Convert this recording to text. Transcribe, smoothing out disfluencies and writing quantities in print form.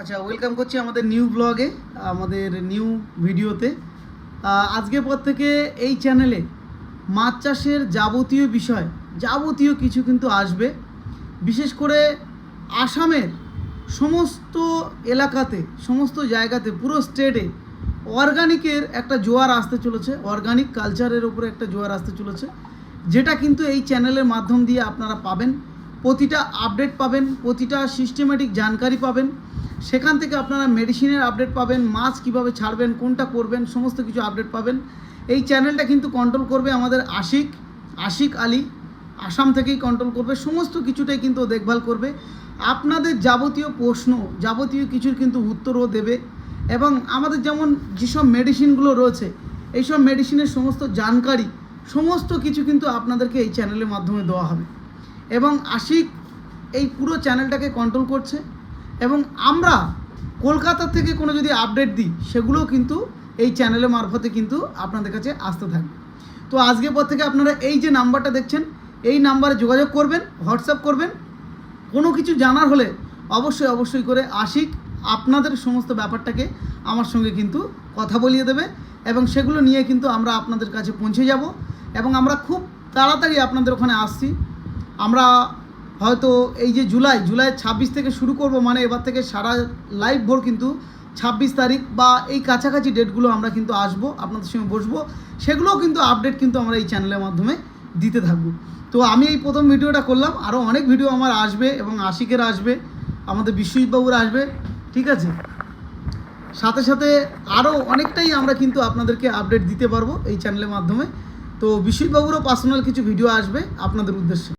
আচ্ছা, ওয়েলকাম করছি আমাদের নিউ ব্লগে, আমাদের নিউ ভিডিওতে। আজকের পর থেকে এই চ্যানেলে মাছ চাষের যাবতীয় বিষয়, যাবতীয় কিছু কিন্তু আসবে। বিশেষ করে আসামের সমস্ত এলাকাতে, সমস্ত জায়গাতে, পুরো স্টেটে অর্গানিকের একটা জোয়ার আসতে চলেছে, অর্গানিক কালচারের উপরে একটা জোয়ার আসতে চলেছে, যেটা কিন্তু এই চ্যানেলের মাধ্যম দিয়ে আপনারা পাবেন। প্রতিটা আপডেট পাবেন, প্রতিটা সিস্টেমেটিক জানকারি পাবেন। সেখান থেকে আপনারা মেডিসিনের আপডেট পাবেন, মাছ কিভাবে ছাড়বেন, কোনটা করবেন, সমস্ত কিছু আপডেট পাবেন। এই চ্যানেলটা কিন্তু কন্ট্রোল করবে আমাদের আশিক আলী, আসাম থেকেই কন্ট্রোল করবে। সমস্ত কিছুটাই কিন্তু দেখভাল করবে। আপনাদের যাবতীয় প্রশ্ন, যাবতীয় কিছুর কিন্তু উত্তরও দেবে। এবং আমাদের যেমন যেসব মেডিসিনগুলো রয়েছে, এইসব মেডিসিনের সমস্ত জানকারি, সমস্ত কিছু কিন্তু আপনাদেরকে এই চ্যানেলের মাধ্যমে দেওয়া হবে। এবং আশিক এই পুরো চ্যানেলটাকে কন্ট্রোল করছে। এবং আমরা কলকাতা থেকে কোনো যদি আপডেট দিই, সেগুলোও কিন্তু এই চ্যানেলের মারফতে কিন্তু আপনাদের কাছে আসতে থাকবে। তো আজকের পর থেকে আপনারা এই যে নাম্বারটা দেখছেন, এই নাম্বারে যোগাযোগ করবেন, হোয়াটসঅ্যাপ করবেন। কোনো কিছু জানার হলে অবশ্যই করে আশিক আপনাদের সমস্ত ব্যাপারটাকে আমার সঙ্গে কিন্তু কথা বলিয়ে দেবে। এবং সেগুলো নিয়ে কিন্তু আমরা আপনাদের কাছে পৌঁছে যাব। এবং আমরা খুব তাড়াতাড়ি আপনাদের ওখানে আসছি। আমরা হয়তো এই যে জুলাই 26 থেকে শুরু করব, মানে এবার থেকে সারা লাইভ ভোর কিন্তু 26 তারিখ বা এই কাছাকাছি ডেটগুলো আমরা কিন্তু আসবো, আপনাদের সঙ্গে বসবো। সেগুলোও কিন্তু আপডেট কিন্তু আমরা এই চ্যানেলের মাধ্যমে দিতে থাকবো। তো আমি এই প্রথম ভিডিওটা করলাম, আরও অনেক ভিডিও আমার আসবে এবং আশিকের আসবে, আমাদের বিশ্বজিৎবাবুর আসবে, ঠিক আছে। সাথে সাথে আরও অনেকটাই আমরা কিন্তু আপনাদেরকে আপডেট দিতে পারবো এই চ্যানেলের মাধ্যমে। তো বিশ্বজিৎবাবুরও পার্সোনাল কিছু ভিডিও আসবে আপনাদের উদ্দেশ্যে।